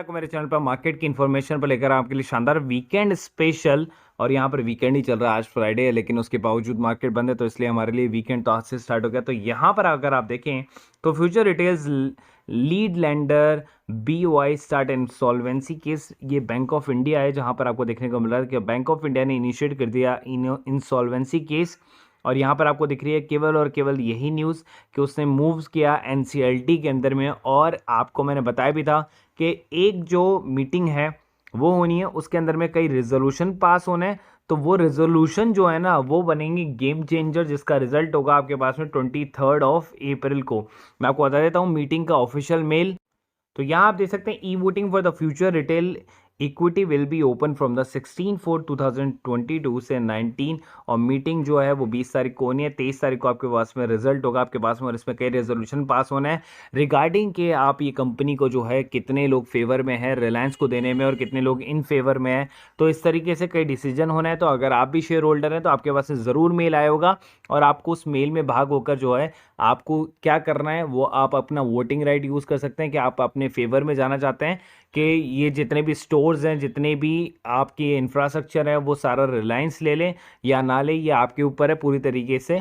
को मेरे चैनल पर मार्केट की इन्फॉर्मेशन पर लेकर आपके लिए शानदार वीकेंड स्पेशल। और यहाँ पर वीकेंड ही चल रहा है, आज फ्राइडे है लेकिन उसके बावजूद मार्केट बंद है, तो इसलिए हमारे लिए वीकेंड तो आज से स्टार्ट हो गया। तो यहाँ पर अगर आप देखें तो future retails lead lender BOI start insolvency case, ये बैंक ऑफ इंडिया है जहाँ पर आपको देखने को मिल रहा है कि बैंक ऑफ इंडिया ने इनिशिएट कर दिया इंसॉल्वेंसी केस। और यहाँ पर आपको दिख रही है केवल और केवल यही न्यूज़ कि उसने मूव्स किया NCLT के अंदर में। और आपको मैंने बताया भी था कि एक जो मीटिंग है वो होनी है, उसके अंदर में कई रेजोल्यूशन पास होने हैं। तो वो रेजोल्यूशन जो है ना वो बनेंगे गेम चेंजर, जिसका रिजल्ट होगा आपके पास में 23 अप्रैल को। मैं आपको बता देता हूँ मीटिंग का ऑफिशियल मेल। तो यहाँ आप देख सकते हैं e voting for the future retail equity will be open from the 16/4/2022 से 19। और मीटिंग जो है वो 20 तारीख को होनी है। 23 तारीख को आपके पास में रिजल्ट होगा आपके पास में, और इसमें कई रेजोल्यूशन पास होना है रिगार्डिंग के आप ये कंपनी को जो है कितने लोग फेवर में है रिलायंस को देने में और कितने लोग इन फेवर में है। तो इस तरीके से कई डिसीजन होना है। तो अगर आप भी शेयर होल्डर हैं तो आपके पास से ज़रूर मेल आया होगा, और आपको उस मेल में भाग होकर जो है आपको क्या करना है वो आप अपना वोटिंग राइट यूज़ कर सकते हैं कि आप अपने फेवर में जाना चाहते हैं कि ये जितने भी स्टोर्स हैं, जितने भी आपकी इंफ्रास्ट्रक्चर है, वो सारा रिलायंस ले लें या ना ले, ये आपके ऊपर है पूरी तरीके से।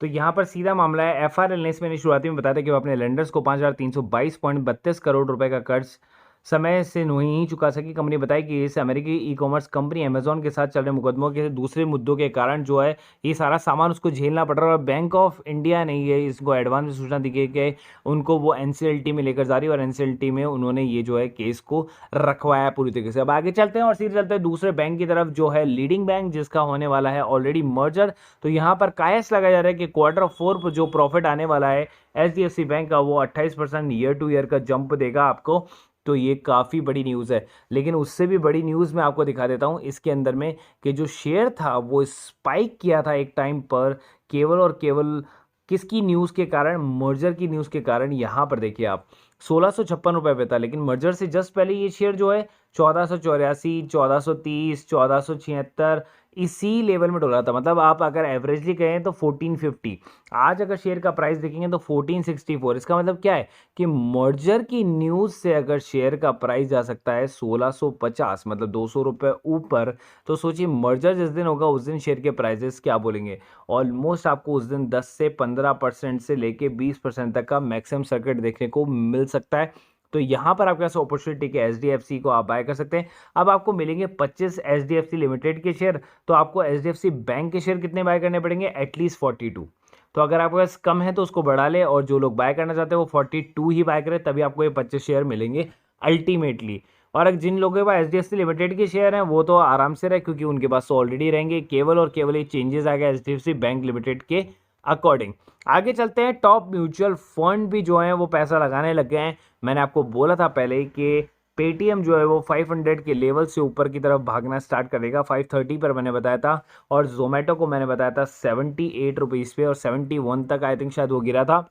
तो यहाँ पर सीधा मामला है। FRL ने मैंने शुरुआती में बताया था कि वो अपने लेंडर्स को 5,322.32 करोड़ रुपए का कर्ज समय से नहीं चुका सकी। कंपनी बताई कि इस अमेरिकी ई-कॉमर्स कंपनी अमेजॉन के साथ चल रहे मुकदमों के दूसरे मुद्दों के कारण जो है ये सारा सामान उसको झेलना पड़ रहा है। और बैंक ऑफ इंडिया ने ये इसको एडवांस में सूचना दी गई कि उनको वो NCLT में लेकर जा रही है, और NCLT में उन्होंने ये जो है केस को रखवाया पूरी तरीके से। अब आगे चलते हैं और सीधे चलते हैं दूसरे बैंक की तरफ, जो है लीडिंग बैंक, जिसका होने वाला है ऑलरेडी मर्जर। तो यहाँ पर कायस लगाया जा रहा है कि Q4 पर जो प्रॉफिट आने वाला है HDFC बैंक का वो 28% ईयर टू ईयर का जंप देगा आपको। तो ये काफ़ी बड़ी न्यूज़ है। लेकिन उससे भी बड़ी न्यूज़ मैं आपको दिखा देता हूँ इसके अंदर में कि जो शेयर था वो स्पाइक किया था एक टाइम पर, केवल और केवल किसकी न्यूज़ के कारण, मर्जर की न्यूज़ के कारण। यहाँ पर देखिए आप 1656 रुपये पे था, लेकिन मर्जर से जस्ट पहले ये शेयर जो है 1484, 1430, 1476 इसी लेवल में डोला था। मतलब आप अगर एवरेजली कहें तो 1450। आज अगर शेयर का प्राइस देखेंगे तो 1464। इसका मतलब क्या है कि मर्जर की न्यूज़ से अगर शेयर का प्राइस जा सकता है 1650, मतलब 200 रुपये ऊपर, तो सोचिए मर्जर जिस दिन होगा उस दिन शेयर के प्राइजेस क्या बोलेंगे। ऑलमोस्ट आपको उस दिन 10 से 15% से लेके 20% तक का मैक्सिमम सर्किट देखने को मिल सकता है। तो यहाँ पर आपके पास अपॉर्चुनिटी के HDFC को आप बाय कर सकते हैं। अब आपको मिलेंगे 25 HDFC लिमिटेड के शेयर, तो आपको HDFC बैंक के शेयर कितने बाय करने पड़ेंगे? एटलीस्ट 42। तो अगर आपके पास कम है तो उसको बढ़ा ले, और जो लोग बाय करना चाहते हैं वो 42 ही बाय करें, तभी आपको ये 25 शेयर मिलेंगे अल्टीमेटली। और अगर जिन लोगों के पास HDFC लिमिटेड के शेयर हैं वो तो आराम से रहे, क्योंकि उनके पास तो ऑलरेडी रहेंगे। केवल और केवल ये चेंजेस आ गए HDFC बैंक लिमिटेड के अकॉर्डिंग। आगे चलते हैं। टॉप म्यूचुअल फंड भी जो है वो पैसा लगाने लग गए हैं। मैंने आपको बोला था पहले कि पेटीएम जो है वो 500 के लेवल से ऊपर की तरफ भागना स्टार्ट करेगा, 530 पर मैंने बताया था। और जोमेटो को मैंने बताया था 78 रुपीज़ पे, और 71 तक आई थिंक शायद वो गिरा था।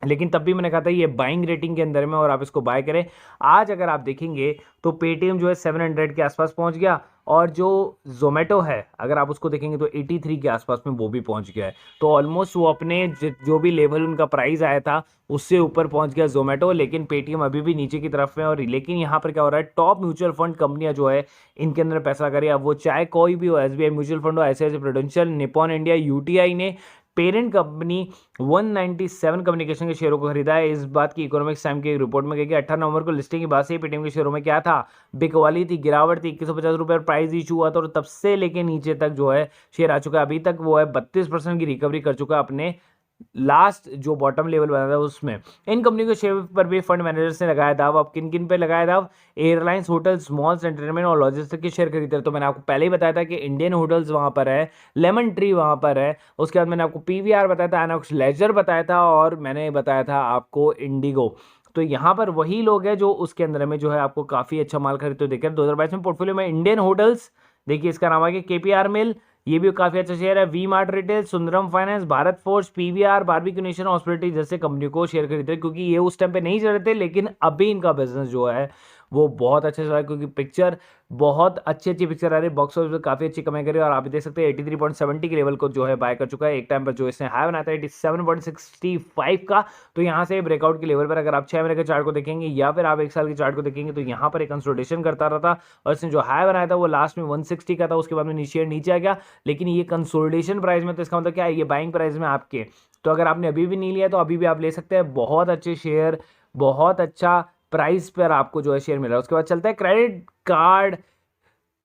लेकिन तब भी मैंने कहा था ये बाइंग रेटिंग के अंदर में और आप इसको बाय करें। आज अगर आप देखेंगे तो पेटीएम जो है 700 के आसपास पहुंच गया, और जो जोमेटो है अगर आप उसको देखेंगे तो 83 के आसपास में वो भी पहुंच गया है। तो ऑलमोस्ट वो अपने जो भी लेवल उनका प्राइस आया था उससे ऊपर पहुंच गया जोमेटो। लेकिन पेटीएम अभी भी नीचे की तरफ में। और लेकिन यहाँ पर क्या हो रहा है, टॉप म्यूचुअल फंड कंपनियां जो है इनके अंदर पैसा करिए। अब वो चाहे कोई भी हो, SBI म्यूचुअल फंड हो, ICICI prudential, Nippon India, UTI ने पेरेंट कंपनी 197 कम्युनिकेशन के शेयरों को खरीदा है। इस बात की इकोनॉमिक्स टाइम की रिपोर्ट में कही कि 18 नवंबर को लिस्टिंग के बाद से पेटीएम के शेयरों में क्या था, बिकवाली थी, गिरावट थी। 2150 रुपये प्राइस इशू हुआ था, और तब से लेके नीचे तक जो है शेयर आ चुका है। अभी तक वो है 32% की रिकवरी कर चुका है अपने लास्ट जो बॉटम लेवल बना था उसमें। इन कंपनी के शेयर पर भी फंड मैनेजर्स ने लगाया दाव। अब किन किन पे लगाया दाव? एयरलाइंस, होटल्स, मॉल्स, एंटरटेनमेंट और लॉजिस्टिक के शेयर खरीदते हैं। तो मैंने आपको पहले ही बताया था कि इंडियन होटल्स वहाँ पर है, लेमन ट्री वहाँ पर है। उसके बाद मैंने आपको PVR बताया था, आइनॉक्स लेजर बताया था, और मैंने बताया था आपको इंडिगो। तो यहाँ पर वही लोग हैं जो उसके अंदर में जो है आपको काफ़ी अच्छा माल खरीदते हुए देखकर 2022 में पोर्टफोलियो में इंडियन होटल्स, देखिए इसका नाम आ गया KPR मिल, ये भी काफ़ी अच्छा शेयर है। V Mart Retail, Sundaram Finance, Bharat Force, PVR, Barbeque Nation, hospitality जैसे कंपनी को शेयर खरीदते हैं, क्योंकि ये उस टाइम पे नहीं चल रहे थे, लेकिन अभी इनका बिजनेस जो है वो बहुत अच्छा चल रहा है, क्योंकि पिक्चर बहुत अच्छी अच्छी पिक्चर आ रही है, बॉक्स ऑफिस पर काफ़ी अच्छी कमाई करी, और आप देख सकते हैं 83.70 के लेवल को जो है बाय कर चुका है। एक टाइम पर जो इसने हाई बनाया था 87.65 का, तो यहाँ से ब्रेकआउट के लेवल पर अगर आप 6 महीने के चार्ट को देखेंगे या फिर आप 1 साल के चार्ट को देखेंगे तो यहाँ पर एक कंसोलिडेशन करता रहा था, और इसने जो हाई बनाया था वो लास्ट में 160 का था, उसके बाद में नीचे आ गया। लेकिन ये कंसोलिडेशन प्राइस में, तो इसका मतलब क्या है, ये बाइंग प्राइस में आपके, तो अगर आपने अभी भी नहीं लिया तो अभी भी आप ले सकते हैं। बहुत अच्छे शेयर, बहुत अच्छा प्राइस पर आपको जो है शेयर मिल रहा है। उसके बाद चलता है क्रेडिट कार्ड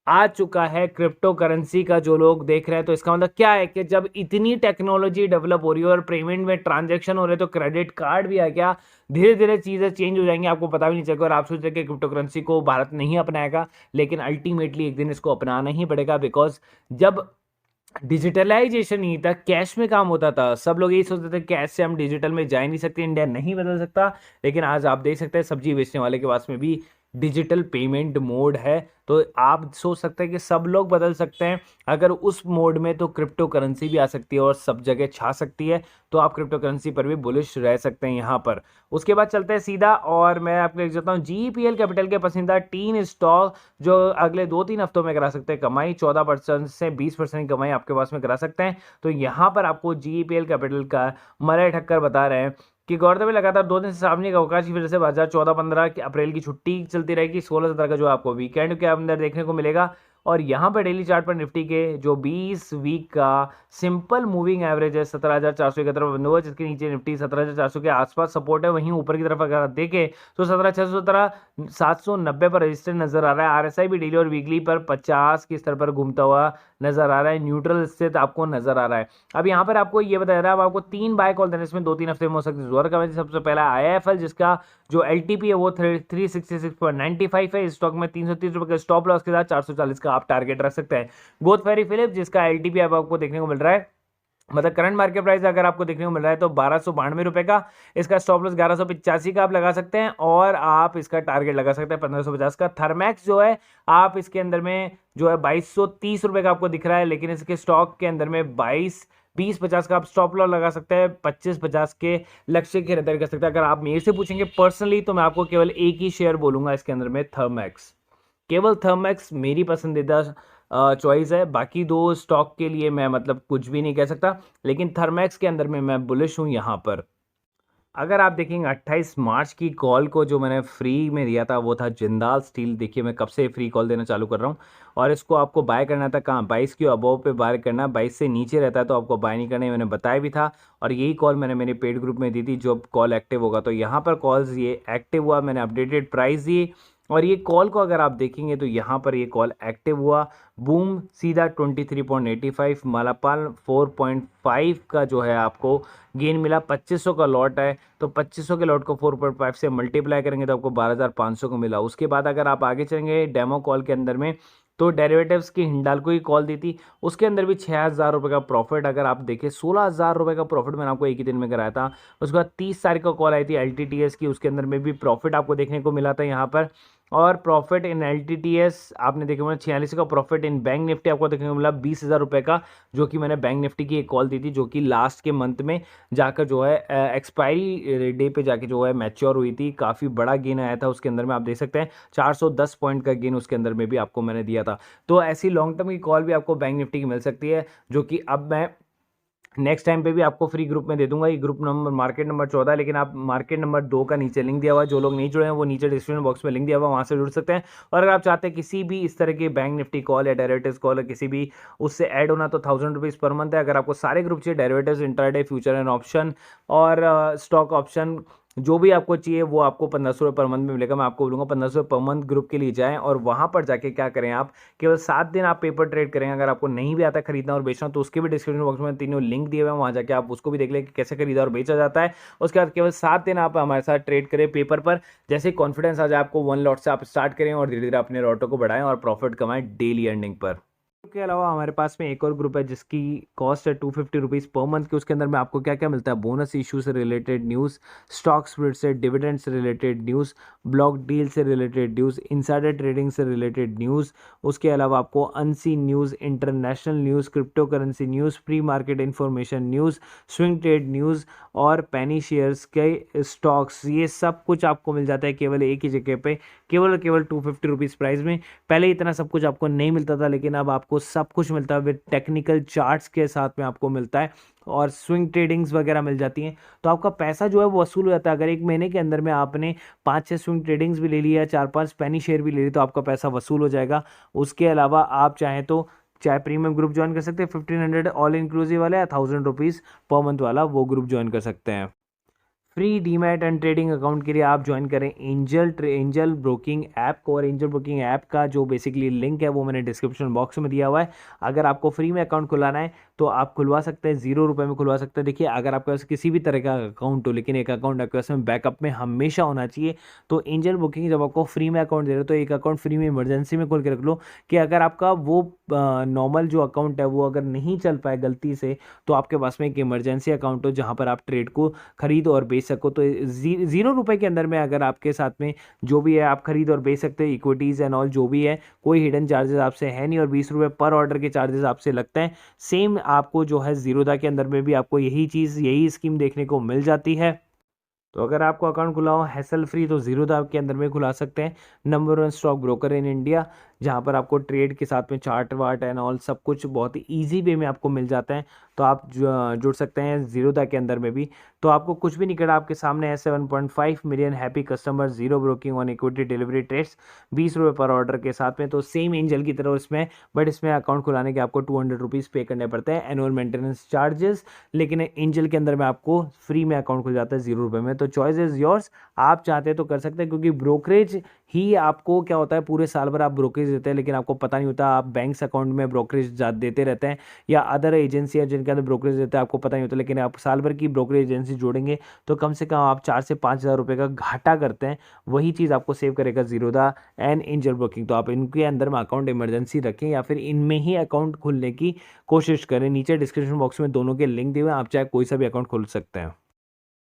आ चुका है क्रिप्टो करेंसी का, जो लोग देख रहे हैं, तो इसका मतलब क्या है कि जब इतनी टेक्नोलॉजी डेवलप हो रही है और पेमेंट में ट्रांजैक्शन हो रहे हैं, तो क्रेडिट कार्ड भी आ गया। धीरे धीरे चीज़ें चेंज हो जाएंगी, आपको पता भी नहीं चलेगा, और आप सोच रहे कि क्रिप्टो करेंसी को भारत नहीं अपनाएगा, लेकिन अल्टीमेटली एक दिन इसको अपनाना ही पड़ेगा। बिकॉज जब डिजिटलाइजेशन नहीं था, कैश में काम होता था, सब लोग यही सोचते थे कैश से हम डिजिटल में जा ही नहीं सकते, इंडिया नहीं बदल सकता, लेकिन आज आप देख सकते हैं सब्जी बेचने वाले के पास में भी डिजिटल पेमेंट मोड है। तो आप सोच सकते हैं कि सब लोग बदल सकते हैं अगर उस मोड में, तो क्रिप्टो करेंसी भी आ सकती है और सब जगह छा सकती है। तो आप क्रिप्टो करेंसी पर भी बुलिश रह सकते हैं यहाँ पर। उसके बाद चलते हैं सीधा, और मैं आपको लिख देता हूँ जीपीएल कैपिटल के पसंदीदा 3 स्टॉक जो अगले 2-3 हफ्तों में करा सकते हैं कमाई, 14% से 20% की कमाई आपके पास में करा सकते हैं। तो यहाँ पर आपको जीपीएल कैपिटल का मलय ठक्कर बता रहे हैं कि गौरतलब है लगातार 2 दिन से सार्वजनिक अवकाश की वजह से बाजार 14-15 अप्रैल की छुट्टी चलती रहेगी, 16-17 का जो आपको वीकेंड के अंदर देखने को मिलेगा। और यहाँ पर डेली चार्ट पर निफ्टी के जो 20 वीक का सिंपल मूविंग एवरेज है 17,471 पर बंद हुआ, जिसके नीचे निफ्टी 17,400 के आसपास सपोर्ट है। वहीं ऊपर की तरफ अगर आप देखें तो 17,617 790 पर रजिस्टर नजर आ रहा है। आरएसआई भी डेली और वीकली पर 50 के स्तर पर घूमता हुआ नजर आ रहा है, न्यूट्रल स्थित आपको नजर आ रहा है। अब यहाँ पर आपको ये बताया रहा है, अब आपको 3 बाय कॉल देने, इसमें 2-3 हफ्ते में हो सकती है। सबसे पहला आईएफएल, जिसका जो एलटीपी है वो 366.95 है। इस स्टॉक में 330 रुपए के स्टॉप लॉस के साथ 440 का आप टारगेट रख सकते हैं। गोथ फेरी फिलिप, जिसका एलटीपी अब आपको देखने को मिल रहा है, मतलब करंट मार्केट प्राइस अगर आपको देखने को मिल रहा है तो 1292 रुपए का, इसका स्टॉप लॉस 1185 का आप लगा सकते हैं, और आप इसका टारगेट लगा सकते हैं 1550 का। थर्मैक्स जो है आप इसके अंदर में जो है 2230 रुपए का आपको दिख रहा है, लेकिन इसके स्टॉक के अंदर में 20-50 का आप स्टॉप लॉस लगा सकते हैं, 25-50 के लक्ष्य की खरीदारी कर सकते हैं। अगर आप मेरे से पूछेंगे पर्सनली तो मैं आपको केवल एक ही शेयर बोलूंगा इसके अंदर में, थर्मैक्स। केवल थर्मैक्स मेरी पसंदीदा चॉइस है, बाकी 2 स्टॉक के लिए मैं मतलब कुछ भी नहीं कह सकता, लेकिन थर्मैक्स के अंदर में मैं बुलिश हूँ यहाँ पर। अगर आप देखेंगे 28 मार्च की कॉल को जो मैंने फ्री में दिया था वो था जिंदाल स्टील। देखिए मैं कब से फ्री कॉल देना चालू कर रहा हूँ, और इसको आपको बाय करना था कहाँ, 22 के अबव पे बाय करना, 22 से नीचे रहता है तो आपको बाय नहीं करना है, मैंने बताया भी था। और यही कॉल मैंने मेरे पेड ग्रुप में दी थी, जब कॉल एक्टिव होगा, तो यहाँ पर कॉल्स ये एक्टिव हुआ, मैंने अपडेटेड प्राइस दिए, और ये कॉल को अगर आप देखेंगे तो यहाँ पर ये कॉल एक्टिव हुआ, बूम सीधा 23.85, मालापाल 4.5 का जो है आपको गेन मिला, 2500 का लॉट है, तो 2500 के लॉट को 4.5 से मल्टीप्लाई करेंगे तो आपको 12,500 को मिला। उसके बाद अगर आप आगे चलेंगे डेमो कॉल के अंदर में, तो डेरिवेटिव्स की हिंडाल्को की कॉल दी थी, उसके अंदर भी 6,000 रुपये का प्रॉफिट। अगर आप देखें 16,000 रुपये का प्रॉफिट मैंने आपको एक ही दिन में कराया था। उसके बाद 30 तारीख को कॉल आई थी एलटीटीएस की, उसके अंदर में भी प्रॉफिट आपको देखने को मिला था यहाँ पर। और प्रॉफिट इन एलटीटीएस आपने देखा मिला 46 का प्रॉफिट इन बैंक निफ्टी आपको देखने को मिला 20,000 रुपये का, जो कि मैंने बैंक निफ्टी की एक कॉल दी थी, जो कि लास्ट के मंथ में जाकर जो है एक्सपायरी डे पे जाके जो है मैच्योर हुई थी। काफ़ी बड़ा गेन आया था उसके अंदर में, आप देख सकते हैं 410 पॉइंट का गेन उसके अंदर में भी आपको मैंने दिया था। तो ऐसी लॉन्ग टर्म की कॉल भी आपको बैंक निफ्टी की मिल सकती है, जो कि अब मैं नेक्स्ट टाइम पे भी आपको फ्री ग्रुप में दे दूंगा। ये ग्रुप नंबर मार्केट नंबर 14, लेकिन आप मार्केट नंबर 2 का नीचे लिंक दिया हुआ है, जो लोग नहीं जुड़े हैं वो नीचे डिस्क्रिप्शन बॉक्स में लिंक दिया हुआ है, वहाँ से जुड़ सकते हैं। और अगर आप चाहते हैं किसी भी इस तरह की बैंक निफ्टी कॉल या डेरिवेटिव्स कॉल या किसी भी उससे ऐड होना, तो 1000 रुपीज़ पर मंथ है। अगर आपको सारे ग्रुप चाहिए, derivatives, intraday, future and option और स्टॉक ऑप्शन, जो भी आपको चाहिए वो आपको 1500 रुपये पर मंथ में मिलेगा। मैं आपको बोलूँगा 1500 रुपये पर मंथ ग्रुप के लिए जाएं, और वहाँ पर जाके क्या करें, आप केवल 7 दिन आप पेपर ट्रेड करें। अगर आपको नहीं भी आता खरीदना और बेचना, तो उसके भी डिस्क्रिप्शन बॉक्स में तीनों लिंक दिए हुए हैं, वहाँ जाके आप उसको भी देख लें कि कैसे खरीदा और बेचा जाता है। उसके बाद केवल 7 दिन आप हमारे साथ ट्रेड करें पेपर पर, जैसे कॉन्फिडेंस आ जाए आपको 1 लॉट से आप स्टार्ट करें और धीरे धीरे अपने लॉटों को बढ़ाएं और प्रॉफिट कमाएं डेली अर्निंग पर। ग्रुप के अलावा हमारे पास में एक और ग्रुप है जिसकी कॉस्ट है 250 रुपीज़ पर मंथ की। उसके अंदर में आपको क्या क्या मिलता है, बोनस इशू से रिलेटेड न्यूज़, स्टॉक स्प्लिट से, डिविडेंड से रिलेटेड न्यूज़, ब्लॉक डील से रिलेटेड न्यूज़, इनसाइडर ट्रेडिंग से रिलेटेड न्यूज़। उसके अलावा आपको unseen news, international news, crypto currency news, pre market information news, swing trade news और पेनी shares के स्टॉक्स, ये सब कुछ आपको मिल जाता है केवल एक ही जगह पे, केवल 250 रुपीज़ प्राइस में। पहले इतना सब कुछ आपको नहीं मिलता था, लेकिन अब आपको सब कुछ मिलता है विद टेक्निकल चार्ट्स के साथ में आपको मिलता है, और स्विंग ट्रेडिंग्स वगैरह मिल जाती हैं। तो आपका पैसा जो है वो वसूल हो जाता है। अगर एक महीने के अंदर में आपने 5-6 स्विंग ट्रेडिंग्स भी ले लिया, 4-5 पेनी शेयर भी ले ली, तो आपका पैसा वसूल हो जाएगा। उसके अलावा आप चाहें तो चाहे प्रीमियम ग्रुप ज्वाइन कर सकते हैं, 1500 ऑल इंक्लूसिव वाला या 1000 रुपीज़ पर मंथ वाला वो ग्रुप ज्वाइन कर सकते हैं। Free demat and trading account के लिए आप ज्वाइन करें एंजल ब्रोकिंग ऐप को, और एंजल ब्रोकिंग ऐप का जो बेसिकली लिंक है वो मैंने डिस्क्रिप्शन बॉक्स में दिया हुआ है। अगर आपको फ्री में अकाउंट खुलाना है तो आप खुलवा सकते हैं, 0 रुपये में खुलवा सकते हैं। देखिए, अगर आपके पास किसी भी तरह का अकाउंट हो, लेकिन एक अकाउंट आपके पास में बैकअप में हमेशा होना चाहिए। तो एंजल ब्रोकिंग जब आपको फ्री में अकाउंट दे रहे हो तो एक अकाउंट फ्री में इमरजेंसी में खोल के रख लो, कि अगर आपका वो नॉर्मल जो अकाउंट है वो अगर नहीं चल पाए गलती से, तो आपके पास में एक इमरजेंसी अकाउंट हो जहाँ पर आप ट्रेड को खरीद और बेच सको। तो 0 रुपये के अंदर में अगर आपके साथ में जो भी है आप खरीद और बेच सकते हैं, इक्विटीज़ एंड ऑल जो भी है, कोई हिडन चार्जेस आपसे है नहीं, और 20 रुपये पर ऑर्डर के चार्जेस आपसे लगते हैं। सेम आपको जो है जीरोधा के अंदर में भी आपको यही स्कीम देखने को मिल जाती है। तो अगर आपको अकाउंट खुला हो हैसल फ्री, तो जीरोधा के अंदर में खुला सकते हैं। Number 1 stock broker in India, जहाँ पर आपको ट्रेड के साथ में चार्ट वार्ट एंड ऑल सब कुछ बहुत ही ईजी वे में आपको मिल जाता है। तो आप जुड़ सकते हैं जीरोधा के अंदर में भी। तो आपको कुछ भी नहीं करना, आपके सामने है 7.5 million happy customer, zero broking on equity delivery trades, 20 रुपये पर ऑर्डर के साथ में। तो सेम एंजल की तरह इसमें, बट इसमें अकाउंट खुलाने के आपको 200 रुपीज़ पे करने पड़ते हैं एनुअल मेंटेनेंस चार्जेस, लेकिन एंजल के अंदर में आपको फ्री में अकाउंट खुल जाता है 0 रुपये में। तो चॉइस इज़ योर्स, आप चाहते हैं तो कर सकते हैं, क्योंकि ब्रोकरेज ही आपको क्या होता है, पूरे साल भर आप ब्रोकरेज देते हैं लेकिन आपको पता नहीं होता। आप बैंक्स अकाउंट में ब्रोकरेज देते रहते हैं, या अदर एजेंसी जिनके अंदर ब्रोकरेज देते हैं, आपको पता नहीं होता। लेकिन आप साल भर की ब्रोकरेज एजेंसी जोड़ेंगे तो कम से कम आप 4 से 5 हज़ार रुपये का घाटा करते हैं। वही चीज़ आपको सेव करेगा जीरोधा एंड एंजल ब्रोकिंग। तो आप इनके अंदर में अकाउंट इमरजेंसी रखें, या फिर इनमें ही अकाउंट खोलने की कोशिश करें। नीचे डिस्क्रिप्शन बॉक्स में दोनों के लिंक दिए हुए हैं, आप चाहे कोई सा भी अकाउंट खोल सकते हैं।